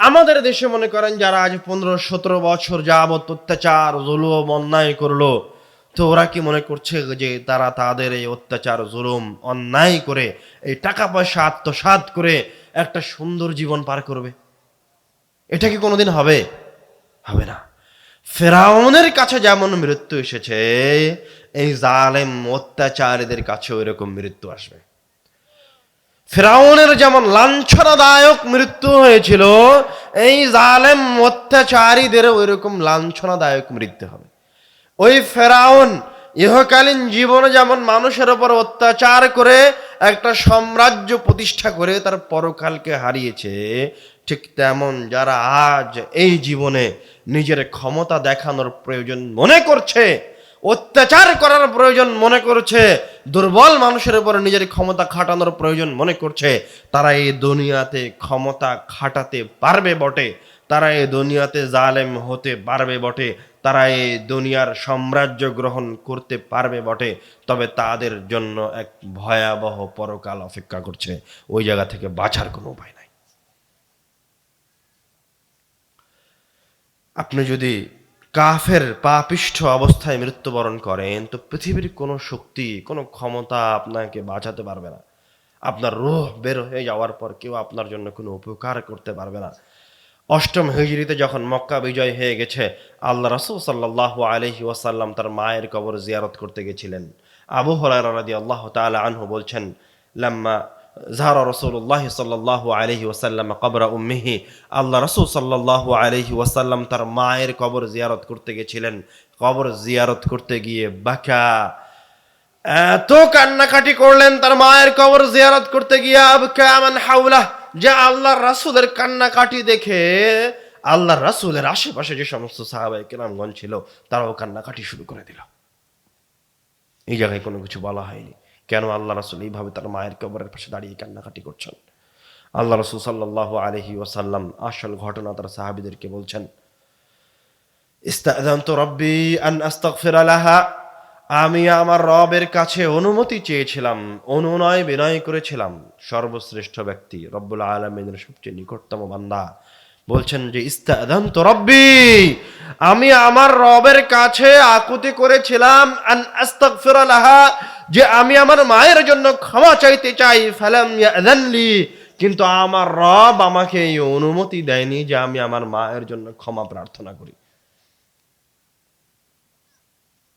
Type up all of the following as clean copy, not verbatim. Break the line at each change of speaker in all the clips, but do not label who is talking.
আমাদের দেশে মনে করেন যারা আজ 15-17 বছর যাবত অত্যাচার জুলুম অন্যায় করলো, তো ওরা কি মনে করছে যে তারা তাদের এই অত্যাচার জুলুম অন্যায় করে এই টাকা পয়সা আত্মসাৎ করে একটা সুন্দর জীবন পার করবে? এটা কি কোনোদিন হবে? হবে না। ফেরাউনের কাছে যেমন মৃত্যু এসেছে, এই জালেম অত্যাচারীদের কাছেও এরকম মৃত্যু আসবে। ফেরাউনের যেমন লাঞ্ছনাদায়ক মৃত্যু হয়েছিল, এই জালেম অত্যাচারীদের ওইরকম লাঞ্ছনাদায়ক মৃত্যু হবে। ওই ফেরাউন ইহকালীন জীবনে যেমন মানুষের উপর অত্যাচার করে একটা সাম্রাজ্য প্রতিষ্ঠা করে তার পরকালকে হারিয়েছে, ঠিক তেমন যারা আজ এই জীবনে নিজের ক্ষমতা দেখানোর প্রয়োজন মনে করছে, অত্যাচার করার প্রয়োজন মনে করছে, দুর্বল মানুষের উপর নিজের ক্ষমতা খাটানোর প্রয়োজন মনে করছে, তারা এই দুনিয়াতে ক্ষমতা খাটাতে পারবে বটে, তারা এই দুনিয়াতে জালেম হতে পারবে বটে, তারা এই দুনিয়ার সাম্রাজ্য গ্রহণ করতে পারবে বটে, তবে তাদের জন্য এক ভয়াবহ পরকাল অপেক্ষা করছে। ওই জায়গা থেকে বাঁচার কোনো উপায় নাই। আপনি যদি কাফের পাপিষ্ঠ অবস্থায় মৃত্যুবরণ করেন, তো পৃথিবীর কোনো শক্তি কোনো ক্ষমতা আপনাকে বাঁচাতে পারবে না। আপনার রূহ বের হয়ে যাওয়ার পর কেউ আপনার জন্য কোনো উপকার করতে পারবে না। অষ্টম হিজরিতে যখন মক্কা বিজয় হয়ে গেছে, আল্লাহ রাসূল সাল্লাল্লাহু আলাইহি ওয়াসাল্লাম তার মায়ের কবর জিয়ারত করতে গেছিলেন। আবু হুরায়রা রাদিয়াল্লাহু তাআলা আনহু বলছেন, লাম্মা যারা রাসূলুল্লাহ সাল্লাল্লাহু আলাইহি ওয়াসাল্লাম কবর উম্মিহি, আল্লাহ রাসূল সাল্লাল্লাহু আলাইহি ওয়াসাল্লাম তার মায়ের কবর জিয়ারত করতে গেছিলেন। কবর জিয়ারত করতে গিয়ে বাকা এত কান্নাকাটি করলেন তার মায়ের কবর জিয়ারত করতে গিয়ে, আবকা মান হাওলা, যে আল্লাহর রাসূলের কান্নাকাটি দেখে আল্লাহর রাসূলের আশেপাশে যে সমস্ত সাহাবায়ে কেরামগণ ছিল তারাও কান্নাকাটি শুরু করে দিল। এই জায়গায় কোনো কিছু বলা হয়নি কেন আল্লাহ রাসূল এইভাবে তার মায়ের কবরের পাশে দাঁড়িয়ে কান্নাকাটি করছেন। আল্লাহ রাসূল সাল্লাল্লাহু আলাইহি ওয়াসাল্লাম আসল ঘটনা তার সাহাবীদেরকে বলছেন, ইস্তাযানতু রাব্বি আন আস্তাগফিরা লাহা, আমি আমার রবের কাছে অনুমতি চেয়েছিলাম, অনুনয় বিনয় করেছিলাম। সর্বশ্রেষ্ঠ ব্যক্তি রব্বুল আলামিনের সবচেয়ে নিকটতম বান্দা বলছেন যে ইস্তাযানতু রাব্বি, আমি আমার রবের কাছে আকুতি করেছিলাম আন আস্তাগফিরা লাহা, যে আমি আমার মায়ের জন্য ক্ষমা চাইতে চাই। ফালাম ইয়াযানলি, কিন্তু আমার রব আমাকে এই অনুমতি দেয়নি যে আমি আমার মায়ের জন্য ক্ষমা প্রার্থনা করি।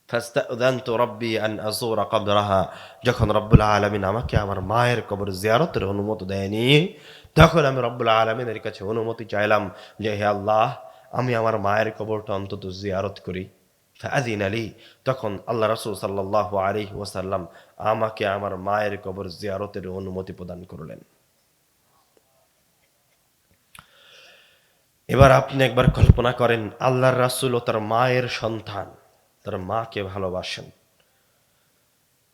ফাস্তাযানতু রাব্বি আন আযুরা কবরাহা, যখন রব্বুল আলামিন আমাকে আমার মায়ের কবর জিয়ারতের অনুমতি দেয়নি, তখন আমি রব্বুল আলামিনের কাছে অনুমতি চাইলাম যে হে আল্লাহ, আমি আমার মায়ের কবরটা অন্তত জিয়ারত করি। ফাআযিনা লি, তখন আল্লাহ রাসূল সাল্লাল্লাহু আলাইহি ওয়াসাল্লাম আমাকে আমার মায়ের কবর জিয়ারতের অনুমতি প্রদান করলেন। এবার আপনি একবার কল্পনা করেন, আল্লাহর রাসূল ও তার মায়ের সন্তান, তার মাকে ভালোবাসেন।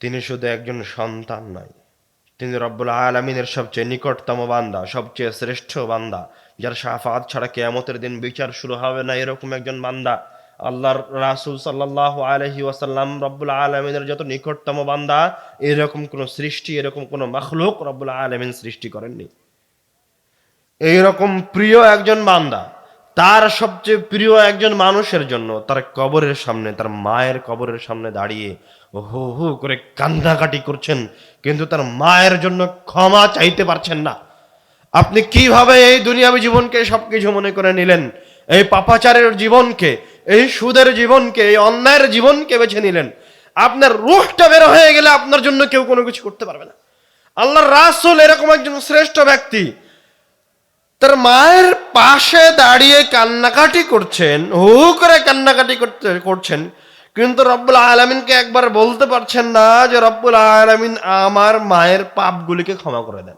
তিনি শুধু একজন সন্তান নয়, তিনি রব্বুল আলামিনের সবচেয়ে নিকটতম বান্দা, সবচেয়ে শ্রেষ্ঠ বান্দা, যার শাফাআত ছাড়া কিয়ামতের দিন বিচার শুরু হবে না, এরকম একজন বান্দা। আল্লাহর রাসূল সাল্লাল্লাহু আলাইহি ওয়াসাল্লাম রব্বুল আলামিনের যত নিকটতম বান্দা, এরকম কোন সৃষ্টি, এরকম কোন মাখলুক রব্বুল আলামিন সৃষ্টি করেননি। এইরকম প্রিয় একজন বান্দা, তার সবচেয়ে প্রিয় একজন মানুষের জন্য তার কবরের সামনে, তার মায়ের কবরের সামনে দাঁড়িয়ে হু হু করে কান্নাকাটি করছেন, কিন্তু তার মায়ের জন্য ক্ষমা চাইতে পারছেন না। আপনি কিভাবে এই দুনিয়াবী জীবনকে সবকিছু মনে করে নিলেন, এই পাপাচারের জীবনকে, এই সুদের জীবনকে, এই অন্যায়ের জীবনকে বেছে নিলেন? আপনার রূহটা বের হয়ে গেলে আপনার জন্য কেউ কোনো কিছু করতে পারবে না। আল্লাহর রাসূল এরকম একজন শ্রেষ্ঠ ব্যক্তি, তার মায়ের পাশে দাঁড়িয়ে কান্নাকাটি করছেন, হু করে কান্নাকাটি করছেন, কিন্তু রব্বুল আলামিনকে একবার বলতে পারছেন না যে রব্বুল আলামিন আমার মায়ের পাপগুলিকে ক্ষমা করে দেন।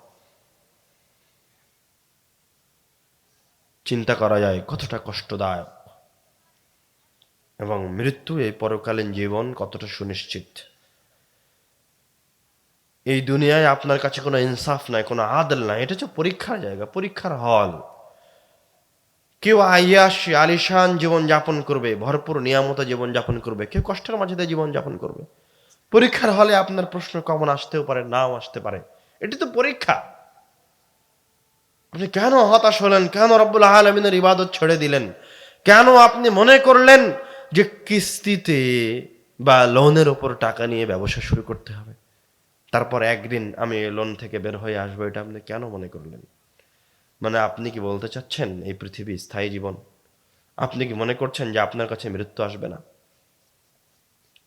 চিন্তা করা যায় কতটা কষ্টদায়ক, এবং মৃত্যু, এই পরকালীন জীবন কতটা সুনিশ্চিত। এই দুনিয়ায় আপনার কাছে কোনো ইনসাফ নাই, কোনো আদল নাই, এটা হচ্ছে পরীক্ষার জায়গা, পরীক্ষার হল। কেউ আয়াসী আলিশান জীবন যাপন করবে, ভরপুর নিয়ামতে জীবন যাপন করবে, কেউ কষ্টের মাঝে জীবন যাপন করবে। পরীক্ষার হলে আপনার প্রশ্ন কমন আসতেও পারে, নাও আসতে পারে, এটি তো পরীক্ষা। আপনি কেন হতাশ হলেন? কেন রব্বুল আলামিনের ইবাদত ছেড়ে দিলেন? কেন আপনি মনে করলেন যে কিস্তিতে বা লোনের উপর টাকা নিয়ে ব্যবসা শুরু করতে হবে, তারপর একদিন আমি লোন থেকে বের হয়ে আসবো? এটা আপনি কেন মনে করলেন? মানে আপনি কি বলতে চাচ্ছেন এই পৃথিবী স্থায়ী জীবন? আপনি কি মনে করছেন যে আপনার কাছে মৃত্যু আসবে না?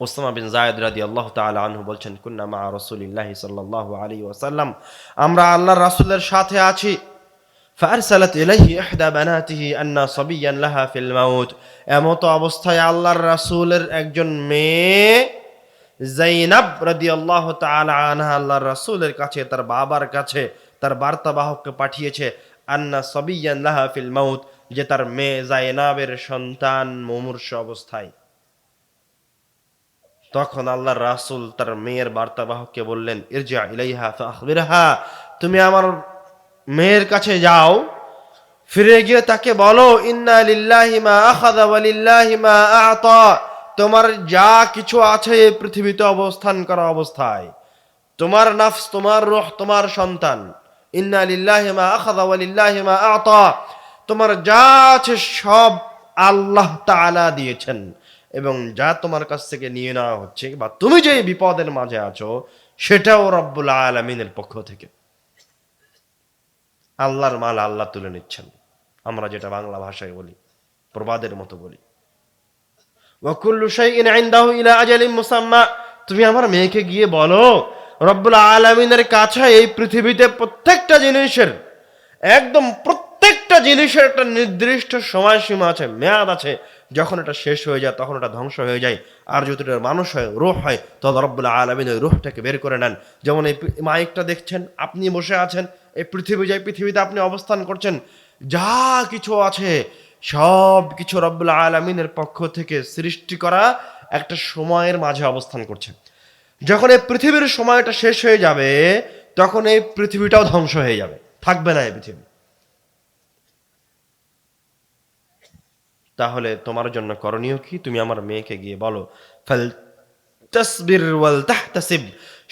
ওসামা বিন যায়েদ রাদিয়াল্লাহু তাআলা আনহু বলছেন, কুন্না মা রাসূলিল্লাহি সাল্লাল্লাহু আলাইহি ওয়াসাল্লাম, আমরা আল্লাহর রাসূলের সাথে আছি। ফারসালাত ইলাইহি ইহদা বানাতিহি আন্না সাবিয়ান লাহা ফিল মাউত। এমত অবস্থায় আল্লাহর রাসূলের একজন মেয়ে যায়নাব রাদিয়াল্লাহু তাআলা আনহা আল্লাহর রাসূলের কাছে, তার বাবার কাছে তার বার্তাবাহককে পাঠিয়েছে, আন্না সাবিয়ান লাহা ফিল মাউত, যে তার মেয়ে যায়নাবের সন্তান মুমূর্ষু অবস্থায়। তখন আল্লাহর রাসূল তার মেয়ের বার্তাবাহককে বললেন, ইরজি ইলাইহা ফাখবিরহা, তুমি আমার মেয়ের কাছে যাও, ফিরে গিয়ে তাকে বলো, ইন্না লিল্লাহি মা আখাযা ওয়া লিল্লাহি মা আ'তা, তোমার যা কিছু আছে এই পৃথিবীতে অবস্থান করা অবস্থায়, তোমার নফস, তোমার রূহ, তোমার সন্তান, ইন্না লিল্লাহি মা আখাযা ওয়া লিল্লাহি মা আ'তা, তোমার যা আছে সব আল্লাহ তাআলা দিয়েছেন, এবং যা তোমার কাছ থেকে নিয়ে নেওয়া হচ্ছে বা তুমি যে বিপদের মাঝে আছো সেটাও রব্বুল আলামিনের পক্ষ থেকে। আল্লাহর মাল আল্লাহ তুলে নিচ্ছেন, আমরা যেটা বাংলা ভাষায় বলি, প্রবাদের মতো বলি, ওয়া কুল্লু শাইইন ইনদাহু ইলা আজালিন মুসাম্মা। তুমি আমার মেয়েকে গিয়ে বলো, রব্বুল আলামিনের কাছে এই পৃথিবীতে প্রত্যেকটা জিনিসের, একদম প্রত্যেকটা জিনিসের একটা নির্দিষ্ট সময়সীমা আছে, মেয়াদ আছে। যখন এটা শেষ হয়ে যায় তখন এটা ধ্বংস হয়ে যায়। আর যদি এটা মানুষ হয়, রূহ হয়, তখন রব্বুল আলামিন ওই রূহটাকে বের করে নেন। যেমন এই মাইকটা দেখছেন, আপনি বসে আছেন, এই পৃথিবীতে আপনি অবস্থান করছেন, যা কিছু আছে সব কিছু রব্বুল আলামিনের পক্ষ থেকে সৃষ্টি করা একটা সময়ের মাঝে অবস্থান করছে। যখন এই পৃথিবীর সময়টা শেষ হয়ে যাবে তখন এই পৃথিবীটাও ধ্বংস হয়ে যাবে, থাকবে না এই পৃথিবী। তাহলে তোমার জন্য করণীয় কি? তুমি আমার মেয়েকে গিয়ে বলো, ফাল তাসবির ওয়াল তাহতাসিব,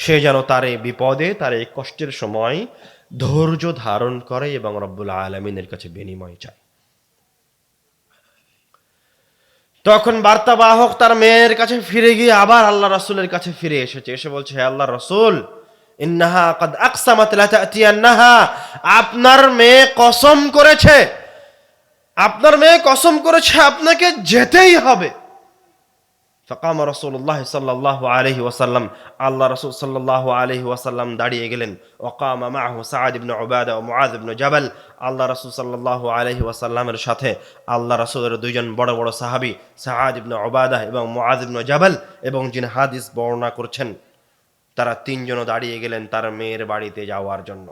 সে যেন তার এই বিপদে, তার এই কষ্টের সময় ধৈর্য ধারণ করে এবং রব্বুল আলামিনের কাছে বিনিময় চায়। তখন বার্তাবাহক তার মেয়ের কাছে ফিরে গিয়ে আবার আল্লাহ রাসূলের কাছে ফিরে এসেছে, এসে বলছে, হে আল্লাহর রাসূল, ইন্নাহা কাদ আকসামাত লা তা'তিয়ান্নাহা, আপনার মেয়ে কসম করেছে, আপনার মেয়ে কসম করেছে আপনাকে যেতেই হবে। ফাকাম রাসূলুল্লাহ সাল্লাল্লাহু আলাইহি ওয়াসাল্লাম, আল্লাহ রাসূল সাল্লাল্লাহু আলাইহি ওয়াসাল্লাম দাঁড়িয়ে গেলেন। ওয়াকামা মাআহু সাআদ ইবনে উবাদা ওয়া মুআয ইবনে জাবাল, আল্লাহ রাসূল সাল্লাল্লাহু আলাইহি ওয়াসাল্লামের সাথে আল্লাহ রাসূলের দুইজন বড় বড় সাহাবী, সাআদ ইবনে উবাদা এবং মুআয ইবনে জাবাল, এবং যিনি হাদিস বর্ণনা করছেন, তারা তিনজনও দাঁড়িয়ে গেলেন তার মেয়ের বাড়িতে যাওয়ার জন্য।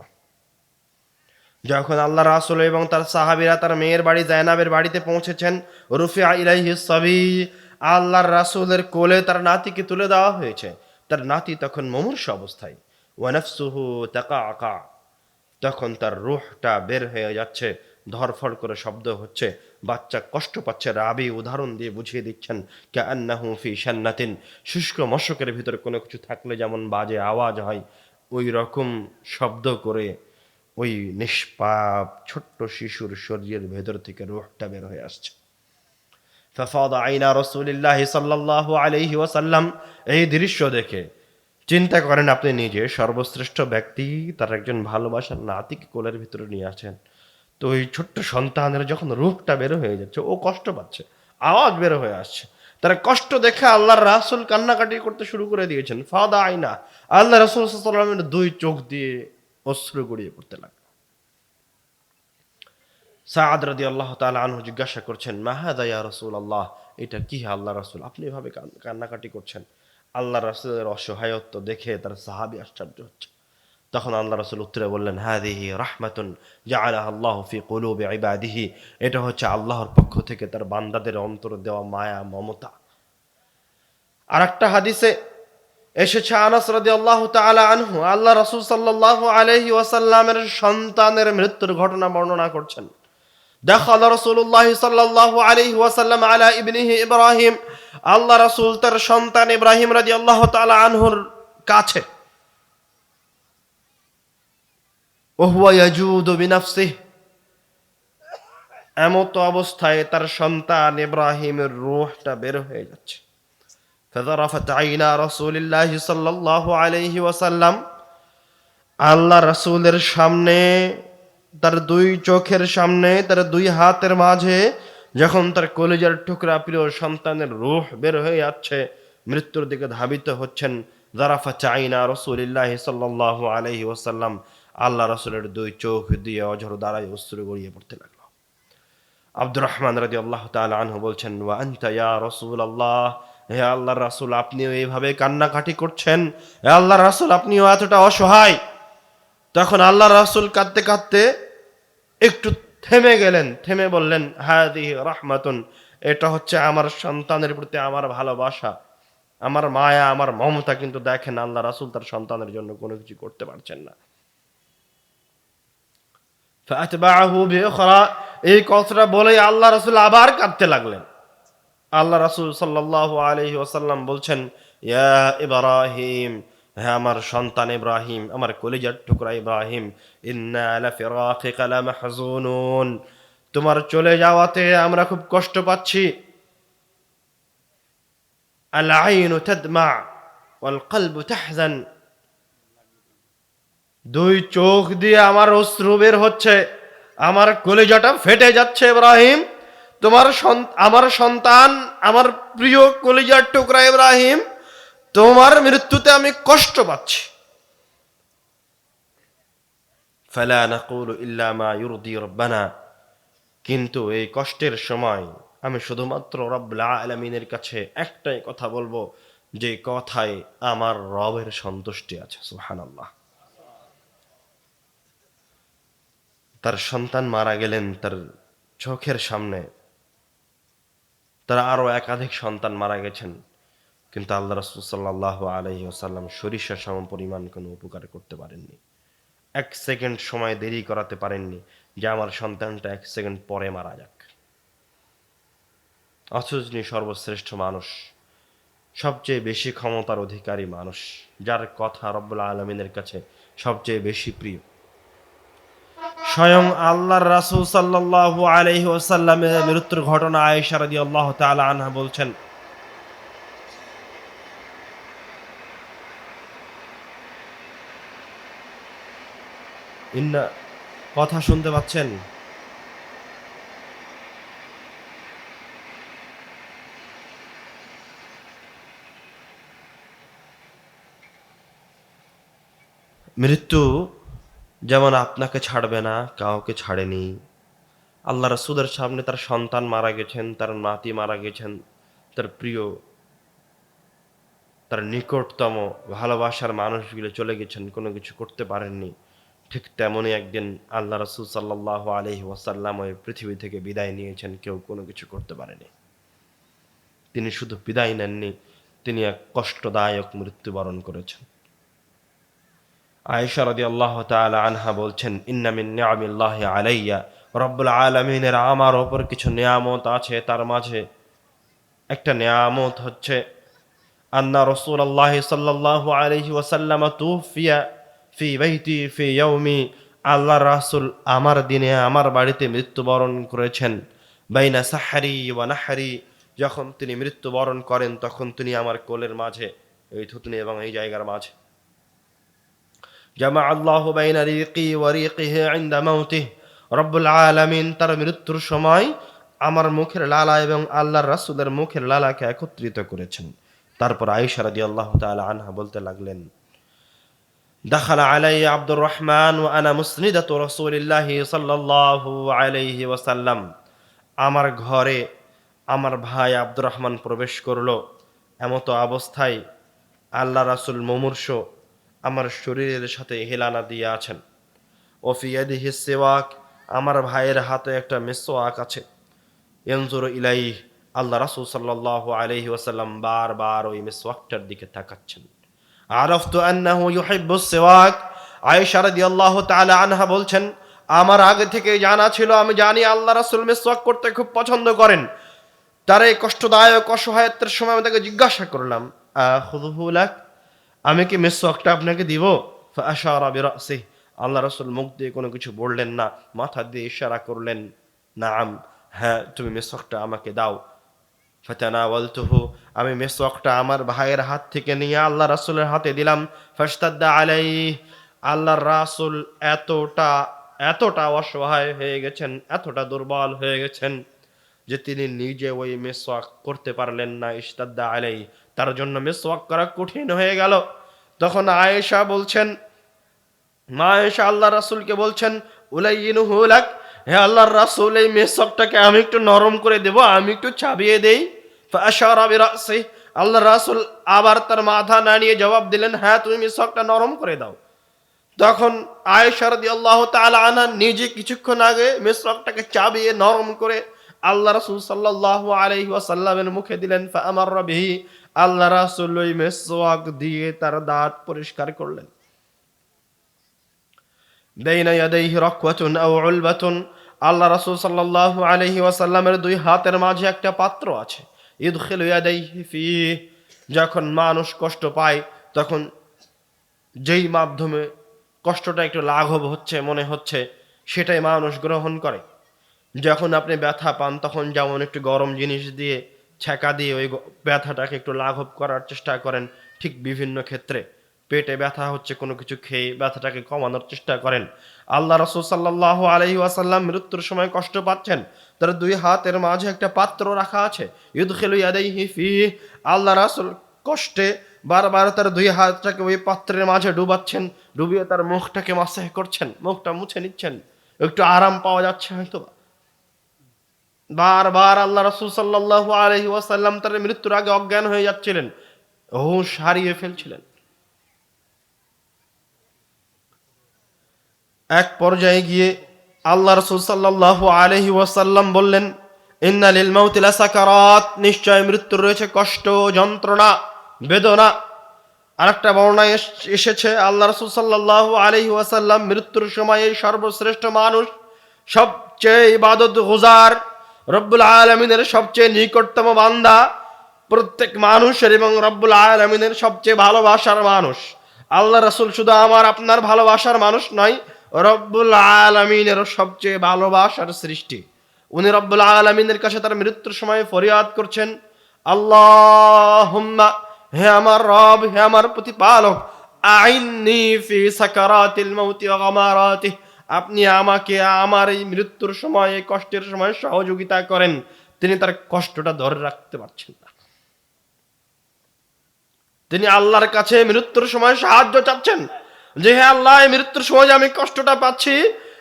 যখন আল্লাহ রাসূল এবং তার সাহাবীরা তার মেয়ের বাড়ি যায়নাবের বাড়িতে পৌঁছেছেন, রুফিআ ইলাইহিস সাবী, আল্লাহর রাসূলের কোলে তার নাতিকে তুলে দেওয়া হয়েছে। তার নাতি তখন মুমূর্ষু অবস্থায়, ওয়া নাফসুহু তাকাআকা, তখন তার রূহটা বের হয়ে যাচ্ছে, ধরফড় করে শব্দ হচ্ছে, বাচ্চা কষ্ট পাচ্ছে। রাবি উদাহরণ দিয়ে বুঝিয়ে দিচ্ছেন, কাআন্নাহু ফি শান্নাতিন, শুষ্ক মশকের ভিতরে কোনো কিছু থাকলে যেমন বাজে আওয়াজ হয়, ওই রকম শব্দ করে ওই নিষ্পাপ ছোট্ট শিশুর শরীরের ভেতর থেকে রূহটা বের হয়ে আসছে। ফাফাদা আইনা রাসূলিল্লাহ সাল্লাল্লাহু আলাইহি ওয়াসাল্লাম, এই দৃশ্য দেখে চিন্তা করেন, আপনি নিজে সর্বশ্রেষ্ঠ ব্যক্তি, তার একজন ভালোবাসার নাতিকে কোলের ভিতরে নিয়ে আসেন, তো ওই ছোট্ট সন্তানের যখন রূহটা বের হয়ে যাচ্ছে, ও কষ্ট পাচ্ছে, আওয়াজ বের হয়ে আসছে, তার কষ্ট দেখে আল্লাহর রাসূল কান্নাকাটি করতে শুরু করে দিয়েছেন। ফাদা আইনা, আল্লাহ রাসূল সাল্লাল্লাহু আলাইহি ওয়াসাল্লামের দুই চোখ দিয়ে অশ্রু গড়িয়ে পড়তে লাগলো। সাআদ রাদিয়াল্লাহু তাআলা আনহু জিজ্ঞাসা করছেন, মা হাযা ইয়া রাসূলুল্লাহ, এটা কি হে আল্লাহর রাসূল, আপনি এভাবে কান্নাকাটি করছেন? আল্লাহর রাসূলের অসহায়ত্ব দেখে তার সাহাবী আশ্চর্য হচ্ছে। তখন আল্লাহ রাসূল উত্তরে বললেন, হাযিহি রাহমাতুন জাআলাহা আল্লাহু ফি কুলুবি ইবাদিহি, এটা হচ্ছে আল্লাহর পক্ষ থেকে তার বান্দাদের অন্তরে দেওয়া মায়া, মমতা। আরেকটা হাদিসে এসেছে, আনাস রাদিয়াল্লাহু তাআলা আনহু আল্লাহ রাসূল সাল্লাল্লাহু আলাইহি ওয়াসাল্লামের সন্তানের মৃত্যুর ঘটনা বর্ণনা করছেন। দাখালা রাসূলুল্লাহ সাল্লাল্লাহু আলাইহি ওয়াসাল্লাম আলা ইবনিহি ইব্রাহিম, আল্লাহ রাসূল তার সন্তান ইব্রাহিম রাদিয়াল্লাহু তাআলা আনহুর কাছে, ওয়া হুয়া ইয়াজুদু বিনাফসিহি, এমতো অবস্থায় তার সন্তান ইব্রাহিমের রূহটা বের হয়ে যাচ্ছে। ফাযারাফাত আইনা রাসূলিল্লাহি সাল্লাল্লাহু আলাইহি ওয়াসাল্লাম, আল্লাহ রাসূলের সামনে, তার দুই চোখের সামনে, তার দুই হাতের মাঝে যখন তার কলিজার টুকরা প্রিয় সন্তানের রূহ বের হয়ে যাচ্ছে, মৃত্যুর দিকে ধাবিত হচ্ছেন, যারাফাত আইনা রাসূলিল্লাহি সাল্লাল্লাহু আলাইহি ওয়াসাল্লাম, আল্লাহ রাসূলের দুই চোখ দিয়ে অঝর ধারায় অশ্রু গড়িয়ে পড়তে লাগলো। আব্দুর রহমান রাদিয়াল্লাহু তাআলা আনহু বলছেন, ওয়া আনতা ইয়া রাসূলুল্লাহ, হে আল্লাহর রাসূল, আপনিও এইভাবে কান্নাকাটি করছেন, হে আল্লাহর রাসূল, আপনিও এতটা অসহায়। তখন আল্লাহর রাসূল কাঁদতে কাঁদতে একটু থেমে গেলেন, থেমে বললেন, হাদিহি রাহমাতুন, এটা হচ্ছে আমার সন্তানের প্রতি আমার ভালোবাসা, আমার মায়া, আমার মমতা। কিন্তু দেখেন আল্লাহ রাসূল তার সন্তানের জন্য কোনো কিছু করতে পারছেন না। ফাতবাহু বিউখরা, এই কথাটা বলেই আল্লাহ রাসূল আবার কাঁদতে লাগলেন। আল্লাহ রাসূল সাল্লাল্লাহু আলাইহি ওয়াসাল্লাম বলছেন, ইয়া ইব্রাহিম, হ্যাঁ আমার সন্তান ইব্রাহিম, আমার কলিজার টুকরা ইব্রাহিম, ইন্না লা ফিরাকিকা লামাহজুনুন, তোমার চলে যাওয়াতে আমরা খুব কষ্ট পাচ্ছি। আল আইনু তাদমা ওয়াল কলবু তাহজান, দুই চোখ দিয়ে আমার অশ্রু বের হচ্ছে, আমার কলিজাটা ফেটে যাচ্ছে ইব্রাহিম, তোমার আমার সন্তান, আমার প্রিয় কলিজার টুকরা ইব্রাহিম, তোমার মৃত্যুতে আমি কষ্ট পাচ্ছি। ফালা নাকুলু ইল্লা মা ইউরদি রাব্বানা, কিন্তু এই কষ্টের সময় আমি শুধুমাত্র রব্বুল আলামিনের কাছে একটাই কথা বলবো, যে কথায় আমার রবের সন্তুষ্টি আছে। সুবহানাল্লাহ। তার সন্তান মারা গেলেন তার চোখের সামনে, তার আরো একাধিক সন্তান মারা গেছেন, কিন্তু আল্লাহ রাসূল সাল্লাল্লাহু আলাইহি ওয়াসাল্লাম সরিষা সম পরিমাণ কোনো উপকার করতে পারেননি। এক সেকেন্ড সময় দেরি করাতে পারেননি যে আমার সন্তানটা এক সেকেন্ড পরে মারা যাক। অথচ তিনি সর্বশ্রেষ্ঠ মানুষ, সবচেয়ে বেশি ক্ষমতার অধিকারী মানুষ, যার কথা রব্বুল আলামিনের কাছে সবচেয়ে বেশি প্রিয়। স্বয়ং আল্লাহর রাসূল সাল্লাল্লাহু আলাইহি ওয়াসাল্লামের মৃত্যুর ঘটনা আয়েশা রাদিয়াল্লাহু তাআলা আনহা বলছেন, ইন্না, কথা শুনতে পাচ্ছেন? মৃত্যু যেমন আপনাকে ছাড়বে না, কাউকে ছাড়েনি। আল্লাহ রাসূলের সামনে তার সন্তান মারা গেছেন, তার নাতি মারা গেছেন, তার প্রিয়, তার নিকটতম ভালোবাসার মানুষগুলো চলে গেছেন, কোনো কিছু করতে পারেননি। ঠিক তেমনই একদিন আল্লাহ রাসূল সাল্লাল্লাহু আলাইহি ওয়াসাল্লাম ওই পৃথিবী থেকে বিদায় নিয়েছেন, কেউ কোনো কিছু করতে পারেনি। তিনি শুধু বিদায় নেননি, তিনি এক কষ্টদায়ক মৃত্যুবরণ করেছেন। আয়েশা রাদিয়াল্লাহু তাআলা আনহা বলছেন, ইন্না মিন নিআমিল্লাহি আলাইয়া, রব্বুল আলামিনের আমার ওপর কিছু নিয়ামত আছে, তার মাঝে একটা নিয়ামত হচ্ছে আন্না রাসূলুল্লাহি সাল্লাল্লাহু আলাইহি ওয়াসাল্লাম তুফিয়া ফি বাইতি ফি ইয়াউমি, আল্লাহর রাসূল আমার দিনে আমার বাড়িতে মৃত্যুবরণ করেছেন। বাইনা সাহরি ওয়া নাহরি, যখন তিনি মৃত্যুবরণ করেন তখন তিনি আমার কোলের মাঝে, এই থুতনি এবং এই জায়গার মাঝে। জামা আল্লাহু বাইনা রিকি ওয়া রিকিহি ইনদা মাউতিহি, রব্বুল আলামিন তার মৃত্যুর সময় আমার মুখের লালা এবং আল্লাহর রাসূলের মুখের লালাকে একত্রিত করেছেন। তারপর আয়েশা রাদিয়াল্লাহু তাআলা আনহা বলতে লাগলেন, দাখালা আলাইয়া আব্দুর রহমান ওয়া আনা মুসনিদাতু রাসূলিল্লাহি সাল্লাল্লাহু আলাইহি ওয়াসাল্লাম, আমার ঘরে আমার ভাই আব্দুর রহমান প্রবেশ করলো, এমতো অবস্থায় আল্লাহ রাসূল মুমূর্ষ আমার শরীরের সাথে হেলানা দিয়ে আছেন। ও ফি ইয়াদিহি সিওয়াক, আমার ভাইয়ের হাতে একটা মিসওয়াক আছে। ইয়ানজুরু ইলাইহি, আল্লাহ রাসূল সাল্লাল্লাহু আলাইহি ওয়াসাল্লাম বারবার ওই মিসওয়াকটার দিকে তাকাচ্ছেন। আরাফতু আন্নাহু ইউহিব্বুস সিওয়াক, আয়েশা রাদিয়াল্লাহু তাআলা আনহা বলছেন, আমার আগে থেকে জানা ছিল, আমি জানি আল্লাহ রাসূল মিসওয়াক করতে খুব পছন্দ করেন। তার এই কষ্টদায়ক অসহায়ত্বের সময় আমি তাকে জিজ্ঞাসা করলাম, আখুযুহু লাক, আমি কি মিসওয়াকটা আপনাকে দিব? ফাআশারা বিরাসিহি, আল্লাহ রাসূল মুখ দিয়ে কোনো কিছু বললেন না, মাথা দিয়ে ইশারা করলেন নাম, হ্যাঁ, তুমি মিসওয়াকটা আমাকে দাও। ফাতানাওয়ালতুহু, আমি মিসওয়াকটা আমার ভাইয়ের হাত থেকে নিয়ে আল্লাহ রাসূলের হাতে দিলাম। ফাশতাদ্দা আলাইহি, আল্লাহর রাসূল এতটা এতটা অসহায় হয়ে গেছেন, এতটা দুর্বল হয়ে গেছেন যে তিনি নিজে ওই মিসওয়াক করতে পারলেন না। ইশতাদ্দা আলাইহি, তার জন্য মিসওয়াক করা কঠিন হয়ে গেল। তখন আয়েশা বলছেন, মা আয়েশা আল্লাহ রাসূলকে বলছেন, উলাইয়িনুহু লাক, হে আল্লাহর রাসূল, এই মিসওয়াকটাকে আমি একটু নরম করে দেব, আমি একটু চাবিয়ে দেই। ফাআশারা বিরাসি, আল্লাহর রাসূল আবার তার মাথা নাড়িয়ে জবাব দিলেন, হ্যাঁ, তুমি মিসওয়াকটা নরম করে দাও। তখন আয়েশা রাদিয়াল্লাহু তাআলা আনহা নিজে কিছুক্ষণ আগে মিসওয়াকটাকে চাবিয়ে নরম করে আল্লাহ রাসূল সাল্লাল্লাহু আলাইহি ওয়াসাল্লামের মুখে দিলেন। ফাআমাররা বিহি, আল্লাহ রাসূল ওই মিসওয়াক দিয়ে তার দাঁত পরিষ্কার করলেন। বাইনা ইয়াদাইহি রাকওয়াতুন আও উলবাতুন, আল্লাহ রাসূল সাল্লাল্লাহু আলাইহি ওয়াসাল্লামের দুই হাতের মাঝে একটা পাত্র আছে। ইদখিলু ইয়াদাইহি ফিহি, যখন মানুষ কষ্ট পায় তখন যেই মাধ্যমে কষ্টটা একটু লাঘব হচ্ছে মনে হচ্ছে সেটাই মানুষ গ্রহণ করে। যখন আপনি ব্যথা পান তখন যেমন একটু গরম জিনিস দিয়ে ছ্যাঁকা দিয়ে ওই ব্যথাটাকে একটু লাঘব করার চেষ্টা করেন, ঠিক বিভিন্ন ক্ষেত্রে পেটে ব্যথা হচ্ছে কোনো কিছু খেয়ে ব্যথাটাকে কমানোর চেষ্টা করেন। আল্লাহ রাসূল সাল্লাল্লাহু আলাইহি ওয়াসাল্লাম মৃত্যুর সময় কষ্ট পাচ্ছেন, তার দুই হাতের মাঝে একটা পাত্র রাখা আছে। ইদখিলু ইয়াদাইহি ফিহি, আল্লাহ রাসূল কষ্টে বারবার তার দুই হাতটাকে ওই পাত্রের মাঝে ডুবাচ্ছেন, ডুবিয়ে তার মুখটাকে মাসাহ করছেন, মুখটা মুছে নিচ্ছেন, একটু আরাম পাওয়া যাচ্ছে হয়তো। বারবার আল্লাহ রাসূল সাল্লাল্লাহু আলাইহি ওয়াসাল্লাম তার মৃত্যুর আগে অজ্ঞান হয়ে যাচ্ছিলেন, হুঁশ হারিয়ে ফেলছিলেন। এক পর্যায়ে গিয়ে আল্লাহ রাসূল সাল্লাল্লাহু আলাইহি ওয়াসাল্লাম বললেন, ইন্না লিল মাউতি লাসাকারাত, নিশ্চয় মৃত্যুর রয়েছে কষ্ট, যন্ত্রণা, বেদনা। আরেকটা বর্ণনায় এসেছে আল্লাহ রাসূল সাল্লাল্লাহু আলাইহি ওয়াসাল্লাম মৃত্যুর সময় সর্বশ্রেষ্ঠ মানুষ, সবচেয়ে ইবাদত গুজার, রব্বুল আলামিনের সবচেয়ে নিকটতম বান্দা, প্রত্যেক মানুষের এবং রব্বুল আলামিনের সবচেয়ে ভালোবাসার মানুষ। আল্লাহ রাসূল শুধু আমার আপনার ভালোবাসার মানুষ নয়, রব্বুল আলামিনের সবচেয়ে ভালোবাসার সৃষ্টি। উনি রব্বুল আলামিনের কাছে তার মৃত্যুর সময় ফরিয়াদ করছেন, আল্লাহুম্মা, হে আমার রব, হে আমার প্রতিপালক, আইন্নি ফি সাকারাতিল মাউতি ওয়া গামারাতিহি, আপনি আমাকে আমার এই মৃত্যুর সময়, এই কষ্টের সময় সহযোগিতা করেন। তিনি তার কষ্টটা ধরে রাখতে পারছেন না, তিনি আল্লাহর কাছে মৃত্যুর সময় সাহায্য চাচ্ছেন যে, হে আল্লাহ, এই মৃত্যুর সময় যে আমি কষ্টটা পাচ্ছি,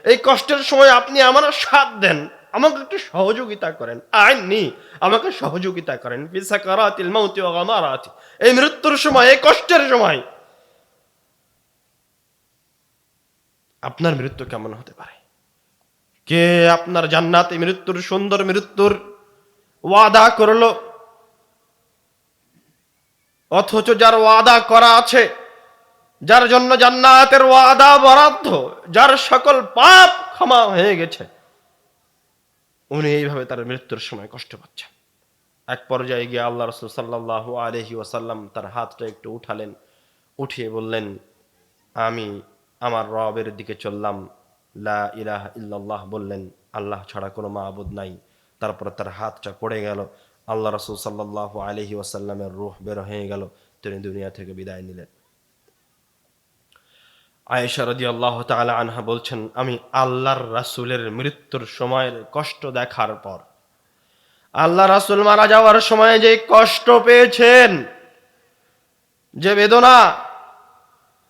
এই কষ্টের সময় আপনি আমার সাথ দেন, আমাকে একটু সহযোগিতা করেন। আইননি, আমাকে সহযোগিতা করেন ফি সাকারাতিল মাউতি ওয়া গামারাতিহি, এই মৃত্যুর সময়, এই কষ্টের সময়। আপনার মৃত্যু কেমন হতে পারে? কে আপনার জান্নাতে মৃত্যুর, সুন্দর মৃত্যুর ওয়াদা করলো, অথচ যার ওয়াদা করা আছে, যার জন্য জান্নাতের ওয়াদা বরাদ্দ, যার সকল পাপ ক্ষমা হয়ে গেছে, উনি এইভাবে তার মৃত্যুর সময় কষ্ট পাচ্ছেন। এক পর্যায়ে গিয়ে আল্লাহ রাসূল সাল্লাল্লাহু আলাইহি ওয়াসাল্লাম তার হাতটা একটু উঠালেন, উঠিয়ে বললেন, আমি আমার রবের দিকে চললাম, লা ইলাহা ইল্লাল্লাহ বললেন, আল্লাহ ছাড়া কোনো মাবুদ নাই। তারপর তার হাতটা পড়ে গেল, আল্লাহ রাসূল সাল্লাল্লাহু আলাইহি ওয়াসাল্লামের রূহ বের হয়ে গেল, তিনি দুনিয়া থেকে বিদায় নিলেন। আয়েশা রাদিয়াল্লাহু তাআলা আনহা বলছেন, আমি আল্লাহর রাসূলের মৃত্যুর সময়ের কষ্ট দেখার পর, আল্লাহ রাসূল মারা যাওয়ার সময় যে কষ্ট পেয়েছেন, যে বেদনা,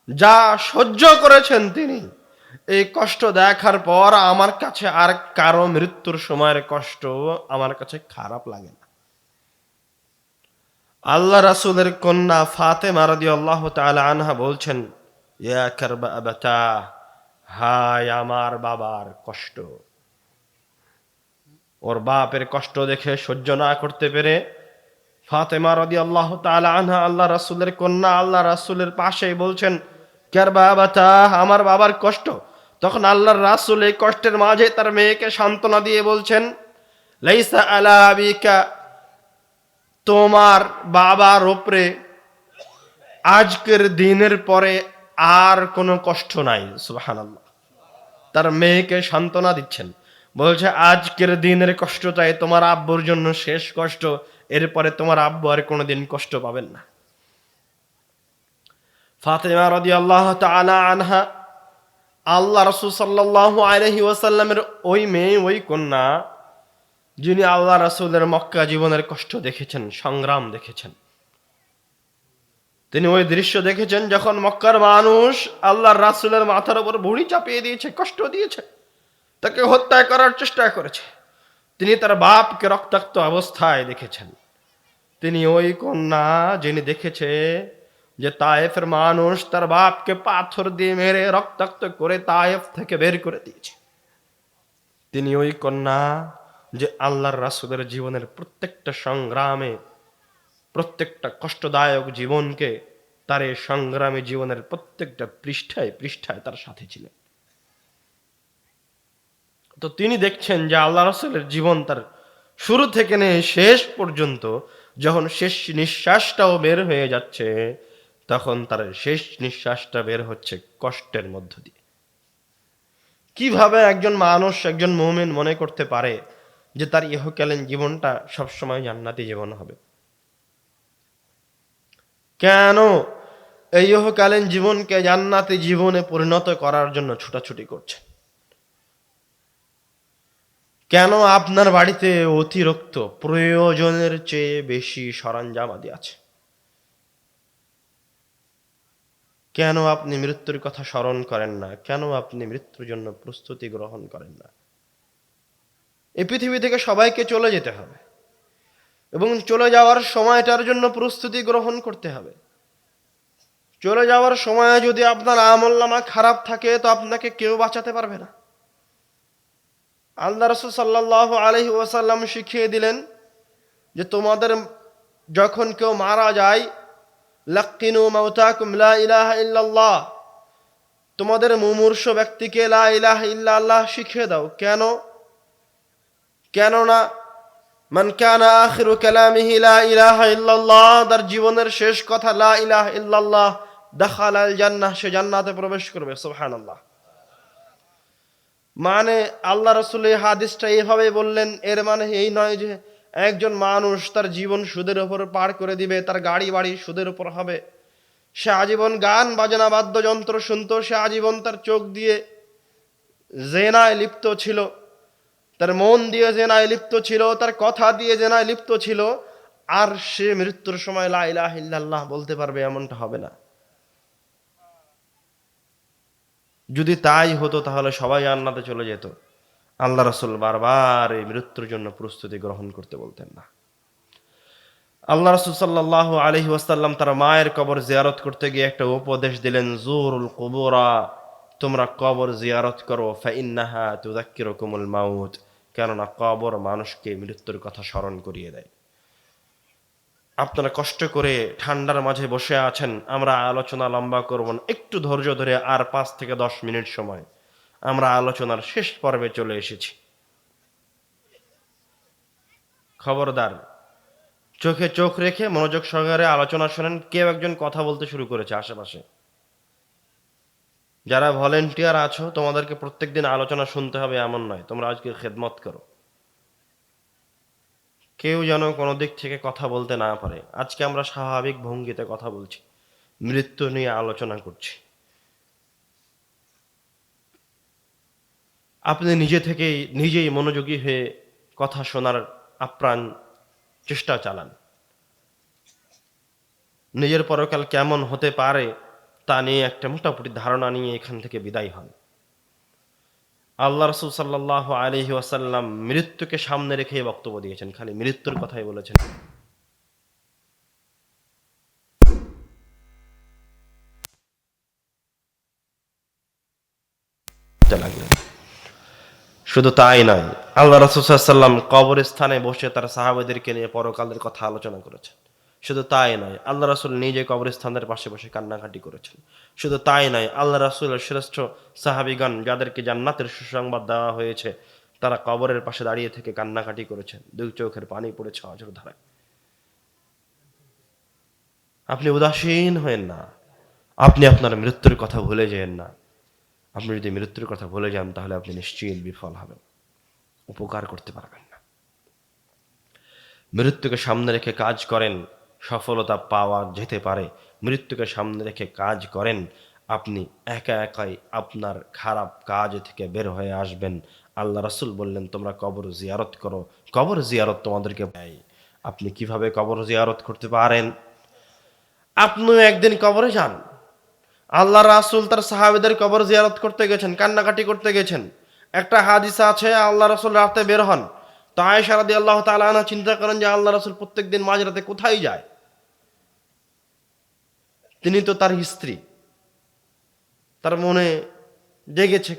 যা সহ্য করেছেন তিনি, এই কষ্ট দেখার পর আমার কাছে আর কারো মৃত্যুর সময়ের কষ্ট আমার কাছে খারাপ লাগে না। আল্লাহ রাসূলের কন্যা ফাতেমা রাদিয়াল্লাহু তাআলা আনহা বলছেন, ইয়া কারবা আবাতা, হায় আমার বাবার কষ্ট। ওর বাপের কষ্ট দেখে সহ্য না করতে পেরে ফাতেমা রাদিয়াল্লাহু তাআলা আনহা, আল্লাহ রাসূলের কন্যা, আল্লাহ রাসূলের পাশেই বলছেন, কারবা আবাতা, আমার বাবার কষ্ট। তখন আল্লাহর রাসূল এই কষ্টের মাঝে তার মেয়েকে সান্ত্বনা দিয়ে বলছেন, লাইসা আলা আবিকা, তোমার বাবার উপরে আজকের দিনের পরে আর কোনো কষ্ট নাই। সুবহানাল্লাহ, তার মেয়েকে সান্ত্বনা দিচ্ছেন, বলছে আজকের দিনের কষ্টটাই তোমার আব্বুর জন্য শেষ কষ্ট, এরপরে তোমার আব্বু আর কোনোদিন কষ্ট পাবেন না। ফাতেমা রাদিয়াল্লাহু তাআলা আনহা, আল্লাহ রাসূল সাল্লাল্লাহু আলাইহি ওয়াসাল্লামের ওই মেয়ে, ওই কন্যা, যিনি আল্লাহ রাসূলের মক্কা জীবনের কষ্ট দেখেছেন, সংগ্রাম দেখেছেন। তিনি ওই দৃশ্য দেখেছেন যখন মক্কার মানুষ আল্লাহর রাসূলের মাথার উপর ভুঁড়ি চাপিয়ে দিয়েছে, কষ্ট দিয়েছে, তাকে হত্যা করার চেষ্টা করেছে। তিনি তার বাপকে রক্তাক্ত অবস্থায় দেখেছেন। তিনি ওই কন্যা যিনি দেখেছে যে তায়েফের মানুষ তার বাপকে পাথর দিয়ে মেরে রক্তাক্ত করে তায়েফ থেকে বের করে দিয়েছে। তিনি ওই কন্যা যে আল্লাহর রাসূলের জীবনের প্রত্যেকটা সংগ্রামে, প্রত্যেকটা কষ্টদায়ক জীবনকে তার এই সংগ্রামী জীবনের প্রত্যেকটা পৃষ্ঠায় পৃষ্ঠায় তার সাথে ছিলেন। তো তিনি দেখছেন যে আল্লাহ রাসূলের জীবন তার শুরু থেকে নিয়ে শেষ পর্যন্ত, যখন শেষ নিঃশ্বাসটাও বের হয়ে যাচ্ছে, তখন তার শেষ নিঃশ্বাসটা বের হচ্ছে কষ্টের মধ্য দিয়ে। কিভাবে একজন মানুষ, একজন মুমিন মনে করতে পারে যে তার ইহকালীন জীবনটা সবসময় জান্নাতি জীবন হবে? কেন এই ইহকালীন জীবনকে জান্নাতি জীবনে পরিণত করার জন্য ছুটাছুটি করছে? কেন আপনার বাড়িতে অতিরিক্ত প্রয়োজনের চেয়ে বেশি সরঞ্জাম আদি আছে? কেন আপনি মৃত্যুর কথা স্মরণ করেন না? কেন আপনি মৃত্যুর জন্য প্রস্তুতি গ্রহণ করেন না? এই পৃথিবী থেকে সবাইকে চলে যেতে হবে এবং চলে যাওয়ার সময়টার জন্য প্রস্তুতি গ্রহণ করতে হবে। চলে যাওয়ার সময় যদি আপনার আমলনামা খারাপ থাকে তো আপনাকে কেউ বাঁচাতে পারবে না। আল্লাহ রাসূল সাল্লাল্লাহু আলাইহি ওয়াসাল্লাম শিখিয়ে দিলেন যে তোমাদের যখন কেউ মারা যায়, লাক্কিনু মাউতাকুম লা ইলাহা ইল্লাল্লাহ, তোমাদের মুমূর্ষ ব্যক্তিকে লা ইলাহা ইল্লাল্লাহ শিখিয়ে দাও। কেন? কেননা মান কানা আখিরু কালামিহি লা ইলাহা ইল্লাল্লাহ, তার জীবনের শেষ কথা লা ইলাহা ইল্লাল্লাহ, দাখালাল জান্নাহ, সে জান্নাতে প্রবেশ করবে। সুবহানাল্লাহ। মানে আল্লাহ রাসূল এই হাদিসটা এইভাবে বললেন, এর মানে এই নয় যে একজন মানুষ তার জীবন সুদের উপর পার করে দিবে, তার গাড়ি বাড়ি সুদের উপর হবে, সে আজীবন গান বাজনা বাদ্যযন্ত্র শুনতো, সে আজীবন তার চোখ দিয়ে জেনায় লিপ্ত ছিল, তার মন দিয়ে জেনায় লিপ্ত ছিল, তার কথা দিয়ে জেনায় লিপ্ত ছিল, আর সে মৃত্যুর সময় লা ইলাহা ইল্লাল্লাহ বলতে পারবে, এমনটা হবে না। যদি তাই হতো তাহলে সবাই জান্নাতে চলে যেত। আল্লাহ রাসূল বারবার এই মৃত্যুর জন্য প্রস্তুতি গ্রহণ করতে বলতেন না। আল্লাহ রাসূল সাল্লাল্লাহু আলাইহি ওয়াসাল্লাম তার মায়ের কবর জিয়ারত করতে গিয়ে একটা উপদেশ দিলেন, জুরুল কুবুরা, তোমরা কবর জিয়ারত করো, ফাইন্নাহা তুযাক্কিরুকুমুল মাউত, কেননা কবর মানুষকে মৃত্যুর কথা স্মরণ করিয়ে দেয়। আপনারা কষ্ট করে ঠান্ডার মাঝে বসে আছেন, আমরা আলোচনা লম্বা করব না, একটু ধৈর্য ধরে আর 5 থেকে 10 মিনিট সময়, আমরা আলোচনার শেষ পর্বে চলে এসেছি। খবরদার, চোখে চোখ রেখে মনোযোগ সহকারে আলোচনা শোনেন। কেউ একজন কথা বলতে শুরু করেছে আশেপাশে। যারা ভলেন্টিয়ার আছো, তোমাদেরকে প্রত্যেকদিন আলোচনা শুনতে হবে এমন নয়, তোমরা আজকে খেদমত করো। কেউ যেন কোনো দিক থেকে কথা বলতে না পারে। আজকে আমরা স্বাভাবিক ভঙ্গিতে কথা বলছি, মৃত্যু নিয়ে আলোচনা করছি। আপনি নিজে থেকেই নিজেই মনোযোগী হয়ে কথা শোনার আপ্রাণ চেষ্টা চালান। নিজের পরকাল কেমন হতে পারে তা নিয়ে একটা মোটামুটি ধারণা নিয়ে এখান থেকে বিদায় হন। আল্লাহ রাসূল সাল্লাল্লাহু আলাইহি ওয়াসাল্লাম মৃত্যুকে সামনে রেখে বক্তব্য দিয়েছেন, খালি মৃত্যুর কথাই বলেছেন। শুধু তাই নয়, আল্লাহ রাসূল সাল্লাল্লাহু আলাইহি ওয়াসাল্লাম কবরস্থানে বসে তার সাহাবাদেরকে নিয়ে পরকালের কথা আলোচনা করেছেন। শুধু তাই নয়, আল্লাহ রাসূল নিজে কবরস্থানের পাশে বসে কান্নাকাটি করেছেন। শুধু তাই নয়, আল্লাহ রাসূলের শ্রেষ্ঠ সাহাবীগণ যাদেরকে জান্নাতের সুসংবাদ দেওয়া হয়েছে, তারা কবরের পাশে দাঁড়িয়ে থেকে কান্নাকাটি করেছেন, দুই চোখের পানি পড়েছে অঝর ধারায়। আপনি উদাসীন হয়েন না, আপনি আপনার মৃত্যুর কথা ভুলে যেন না। আপনি যদি মৃত্যুর কথা ভুলে যান তাহলে আপনি নিশ্চিত বিফল হবেন। উপকার করতে পারবেন না। মৃত্যুকে সামনে রেখে কাজ করেন, সফলতা পাওয়া যেতে পারে। মৃত্যুকে সামনে রেখে কাজ করেন, আপনি একা একাই আপনার খারাপ কাজ থেকে বের হয়ে আসবেন। আল্লাহ রাসূল বললেন, তোমরা কবর জিয়ারত করো, কবর জিয়ারত তোমাদেরকে দেয়। আপনি কিভাবে কবর জিয়ারত করতে পারেন? আপনিও একদিন কবরে যান। আল্লাহ রাসূল তার সাহাবীদের কবর জিয়ারত করতে গেছেন, কান্নাকাটি করতে গেছেন। একটা হাদিসে আছে আল্লাহ রাসূল রাতে বের হন। তো আয়েশা রাদিয়াল্লাহু তাআলা আনহা চিন্তা করেন যে আল্লাহ রাসূল প্রত্যেকদিন মাঝরাতে কোথায় যায়? তিনি তো তার স্ত্রী, তার মনে জেগেছে,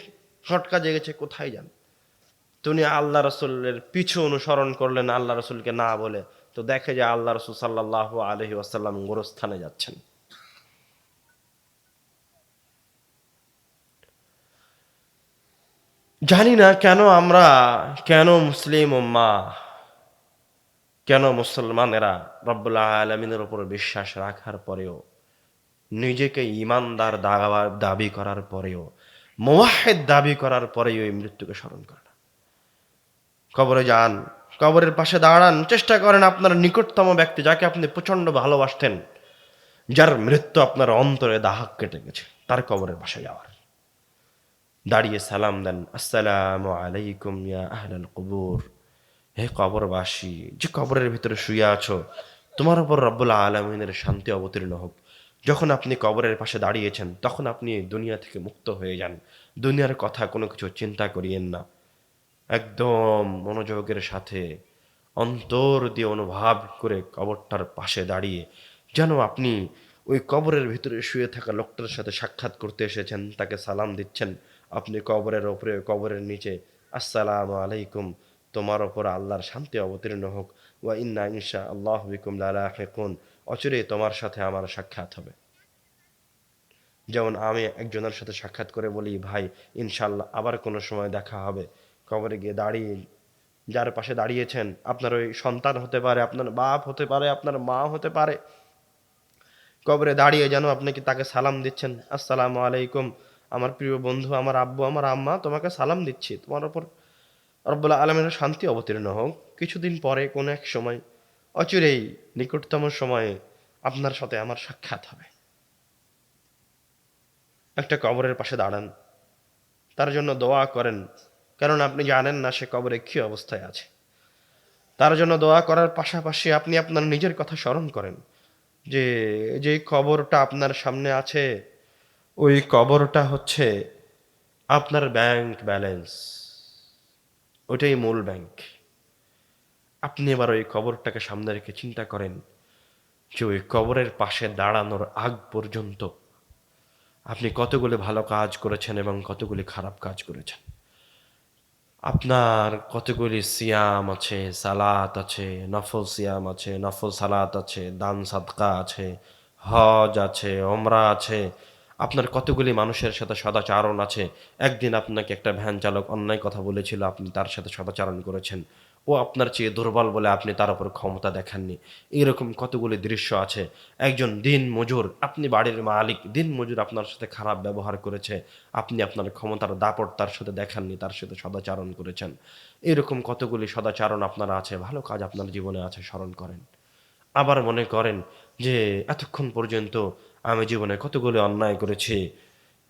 খটকা জেগেছে, কোথায় যান? তিনি আল্লাহ রাসূলের পিছু অনুসরণ করলেন, আল্লাহ রাসূলকে না বলে। তো দেখে যে আল্লাহ রাসূল সাল্লাল্লাহু আলাইহি ওয়াসাল্লাম গোরস্থানে যাচ্ছেন। জানি না কেন মুসলিম উম্মাহ, কেন মুসলমানেরা রব্বুল আলামিনের উপর বিশ্বাস রাখার পরেও, নিজেকে ঈমানদার দাবি করার পরেও, মুওয়াহহিদ দাবি করার পরেও এই মৃত্যুকে স্মরণ করে না। কবরে যান, কবরের পাশে দাঁড়ান, চেষ্টা করেন আপনার নিকটতম ব্যক্তি যাকে আপনি প্রচন্ড ভালোবাসতেন, যার মৃত্যু আপনার অন্তরে দাহক কেটে গেছে, তার কবরের পাশে যাওয়ার। দাঁড়িয়ে সালাম দেন, আসসালামু আলাইকুম ইয়া আহলাল কুবুর। হে কবরবাসী, যে কবরের ভিতরে শুয়ে আছো, তোমার উপর রব্বুল আলামিনের শান্তি অবতীর্ণ হোক। যখন আপনি কবরের পাশে দাঁড়িয়েছেন, তখন আপনি দুনিয়া থেকে মুক্ত হয়ে যান। দুনিয়ার কথা কোনো কিছু চিন্তা করিয়েন না। একদম মনোযোগের সাথে অন্তর দিয়ে অনুভব করে কবরটার পাশে দাঁড়িয়ে যেন আপনি ওই কবরের ভিতরে শুয়ে থাকা লোকটার সাথে সাক্ষাৎ করতে এসেছেন, তাকে সালাম দিচ্ছেন। আপনি কবরের ওপরে, কবরের নিচে, আসসালামু আলাইকুম, তোমার ওপর আল্লাহর শান্তি অবতীর্ণ হোক, ওয়া ইন্না ইনশা আল্লাহ বিকুম লালাহিকুন, অচিরেই তোমার সাথে আমার সাক্ষাৎ হবে। যেমন আমি একজনের সাথে সাক্ষাৎ করে বলি, ভাই ইনশাল্লাহ আবার কোনো সময় দেখা হবে। কবরে গিয়ে দাঁড়িয়ে যার পাশে দাঁড়িয়েছেন, আপনার ওই সন্তান হতে পারে, আপনার বাপ হতে পারে, আপনার মা হতে পারে, কবরে দাঁড়িয়ে যেন আপনি কি তাকে সালাম দিচ্ছেন, আসসালামু আলাইকুম, আমার প্রিয় বন্ধু, আমার আব্বু, আমার আম্মা, তোমাকে সালাম দিচ্ছি, তোমার ওপর রব্বুল আলামিনের শান্তি অবতীর্ণ হোক। কিছুদিন পরে কোনো এক সময়, অচিরেই নিকটতম সময়ে আপনার সাথে আমার সাক্ষাৎ হবে। একটা কবরের পাশে দাঁড়ান, তার জন্য দোয়া করেন, কারণ আপনি জানেন না সে কবরে কী অবস্থায় আছে। তার জন্য দোয়া করার পাশাপাশি আপনি আপনার নিজের কথা স্মরণ করেন যে যে কবরটা আপনার সামনে আছে, ওই কবরটা হচ্ছে আপনার ব্যাংক ব্যালেন্স, ওইটাই মূল ব্যাংক। আপনি এবার ওই কবরটাকে সামনে রেখে চিন্তা করেন যে ওই কবরের পাশে দাঁড়ানোর আগ পর্যন্ত আপনি কতগুলি ভালো কাজ করেছেন এবং কতগুলি খারাপ কাজ করেছেন। আপনার কতগুলি সিয়াম আছে, সালাত আছে, নফল সিয়াম আছে, নফল সালাত আছে, দান সাদকা আছে, হজ আছে, ওমরা আছে। আপনার কতগুলি মানুষের সাথে সদাচারণ আছে। একদিন আপনাকে একটা ভ্যান চালক অন্যায় কথা বলেছিল, আপনি তার সাথে সদাচারণ করেছেন। ও আপনার চেয়ে দুর্বল বলে আপনি তার উপর ক্ষমতা দেখাননি। এরকম কতগুলি দৃশ্য আছে। একজন দিন মজুর, আপনি বাড়ির মালিক, দিন মজুর আপনার সাথে খারাপ ব্যবহার করেছে, আপনি আপনার ক্ষমতার দাপট তার সাথে দেখাননি, তার সাথে সদাচারণ করেছেন। এরকম কতগুলি সদাচারণ আপনার আছে, ভালো কাজ আপনার জীবনে আছে, স্মরণ করেন। আবার মনে করেন যে এতক্ষণ পর্যন্ত আমি জীবনে কতগুলি অন্যায় করেছি,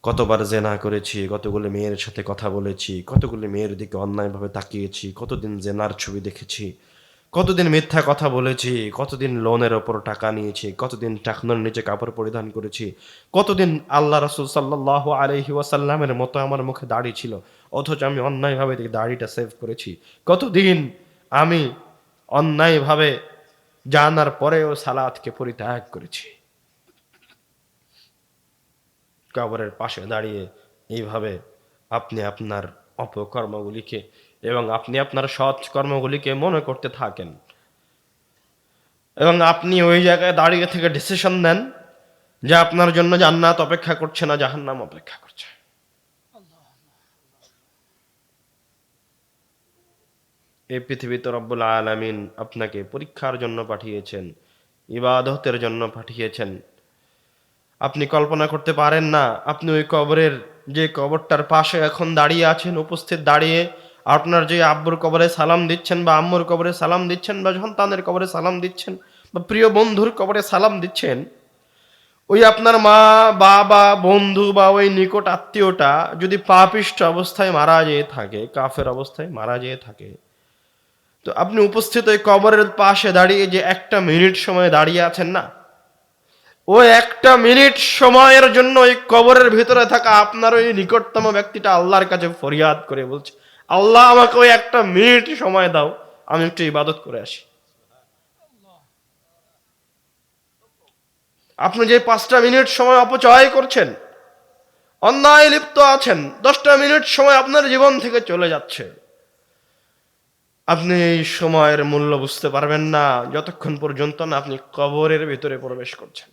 কতবার জেনা করেছি, কতগুলি মেয়ের সাথে কথা বলেছি, কতগুলি মেয়ের দিকে অন্যায়ভাবে তাকিয়েছি, কতদিন জেনার ছবি দেখেছি, কতদিন মিথ্যা কথা বলেছি, কতদিন লোনের ওপর টাকা নিয়েছি, কতদিন টাকনোর নিচে কাপড় পরিধান করেছি, কতদিন আল্লাহ রাসূল সাল্লাল্লাহু আলাইহি ওয়াসাল্লামের মতো আমার মুখে দাড়ি ছিল, অথচ আমি অন্যায়ভাবে দাড়িটা সেভ করেছি, কতদিন আমি অন্যায়ভাবে জানার পরেও সালাতকে পরিত্যাগ করেছি। কবরের পাশে দাঁড়িয়ে এইভাবে আপনি আপনার অপকর্মগুলিকে এবং আপনি আপনার সৎ কর্মগুলিকে মনে করতে থাকেন, এবং আপনি ওই জায়গায় দাঁড়িয়ে থেকে ডিসিশন নেন যে আপনার জন্য জান্নাত অপেক্ষা করছে না, জাহান্নাম অপেক্ষা করছে। এই পৃথিবীতে রব্বুল আলামিন আপনাকে পরীক্ষার জন্য পাঠিয়েছেন, ইবাদতের জন্য পাঠিয়েছেন। আপনি কল্পনা করতে পারেন না, আপনি ওই কবরের, যে কবরটার পাশে এখন দাঁড়িয়ে আছেন, উপস্থিত দাঁড়িয়ে আপনার যে আব্বুর কবরে সালাম দিচ্ছেন বা আম্মুর কবরে সালাম দিচ্ছেন বা সন্তানের কবরে সালাম দিচ্ছেন বা প্রিয় বন্ধুর কবরে সালাম দিচ্ছেন, ওই আপনার মা, বাবা, বন্ধু বা ওই নিকট আত্মীয়টা যদি পাপিষ্ঠ অবস্থায় মারা যেয়ে থাকে, কাফের অবস্থায় মারা যেয়ে থাকে, তো আপনি উপস্থিত ওই কবরের পাশে দাঁড়িয়ে যে একটা মিনিট সময় দাঁড়িয়ে আছেন না, ওই একটা মিনিট সময়ের জন্য ওই কবরের ভিতরে থাকা আপনার ওই নিকটতম ব্যক্তিটা আল্লাহর কাছে ফরিয়াদ করে বলছে, আল্লাহ আমাকে ওই একটা মিনিট সময় দাও, আমি একটু ইবাদত করে আসি। আপনি যে 5টা মিনিট সময় অপচয় করছেন, অন্যায় লিপ্ত আছেন, 10টা মিনিট সময় আপনার জীবন থেকে চলে যাচ্ছে, আপনি এই সময়ের মূল্য বুঝতে পারবেন না যতক্ষণ পর্যন্ত না আপনি কবরের ভিতরে প্রবেশ করছেন।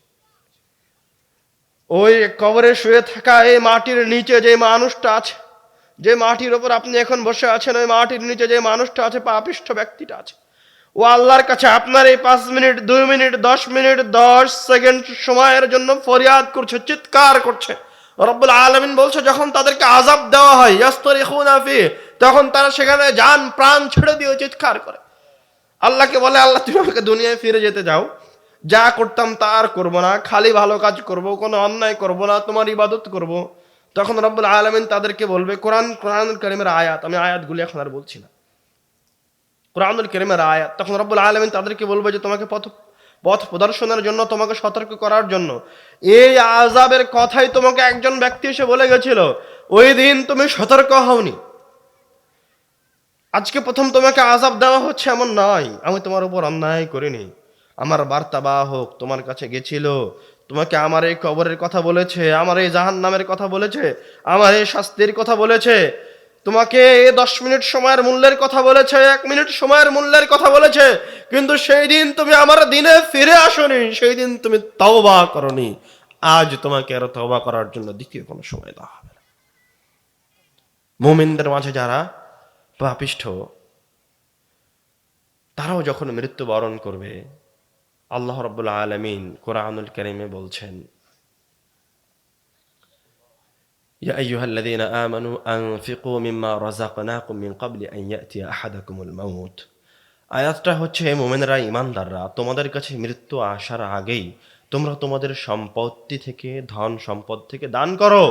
ওই কবরে শুয়ে থাকা এই মাটির নিচে যে মানুষটা আছে, যে মাটির ওপর আপনি এখন বসে আছেন, ওই মাটির নিচে যে মানুষটা আছে, পাপিষ্ঠ ব্যক্তিটা আছে, ও আল্লাহর কাছে আপনার এই 5 মিনিট, 2 মিনিট, 10 মিনিট, 10 সেকেন্ড সময়ের জন্য ফরিয়াদ করছে, চিৎকার করছে। রব্বুল আলামিন বলছে, যখন তাদেরকে আযাব দেওয়া হয়, ইয়াসতারিখুনা ফি, তখন তারা সেখানে জান প্রাণ ছেড়ে দিয়ে চিৎকার করে, আল্লাহকে বলে, আল্লাহ তুমি আমাকে দুনিয়ায় ফিরে যেতে দাও, যা করতাম তা আর করবো না, খালি ভালো কাজ করব, কোনো অন্যায় করব না, তোমার ইবাদত করব। তখন রব্বুল আলামিন তাদেরকে বলবে, কোরআনুল কারীমের আয়াত, আমি আয়াতগুলি এখন আর বলছি না, কোরআনুল কারীমের আয়াত, তখন রব্বুল আলামিন তাদেরকে বলবে যে তোমাকে পথ প্রদর্শনের জন্য, তোমাকে সতর্ক করার জন্য এই আযাবের কথাই তোমাকে একজন ব্যক্তি এসে বলে গেছিল, ওই দিন তুমি সতর্ক হওনি। আজকে প্রথম তোমাকে আযাব দেওয়া হচ্ছে এমন নয়, আমি তোমার উপর অন্যায় করিনি, আমার বার্তাবাহক তোমার কাছে গেছিল, তোমাকে আমার এই কবরের কথা বলেছে, আমার এই জাহান্নামের কথা বলেছে, আমার এই শাস্তির কথা বলেছে, তোমাকে এই 10 মিনিট সময়ের মূল্যের কথা বলেছে, 1 মিনিট সময়ের মূল্যের কথা বলেছে, কিন্তু সেই দিন তুমি আমার দিনে ফিরে আসোনি, সেই দিন তুমি তওবা করনি, আজ তোমাকে আর তওবা করার জন্য দ্বিতীয় কোনো সময় দেওয়া হবে না। মুমিনদের মাঝে যারা পাপিষ্ঠ, তারাও যখন মৃত্যুবরণ করবে, আল্লাহ রাব্বুল আলামিন কোরআনুল কারীমে বলছেন, ইয়া আইয়ুহাল্লাযীনা আমানু আনফিকু মিম্মা রাযাকনাকুম মিন ক্বাবলি আন ইয়াতিয়া আহাদাকুমুল মাউত। আয়াতটা হচ্ছে, মুমিনরা, ঈমানদাররা, তোমাদের কাছে মৃত্যু আসার আগেই তোমরা তোমাদের সম্পত্তি থেকে, ধন সম্পদ থেকে দান করো।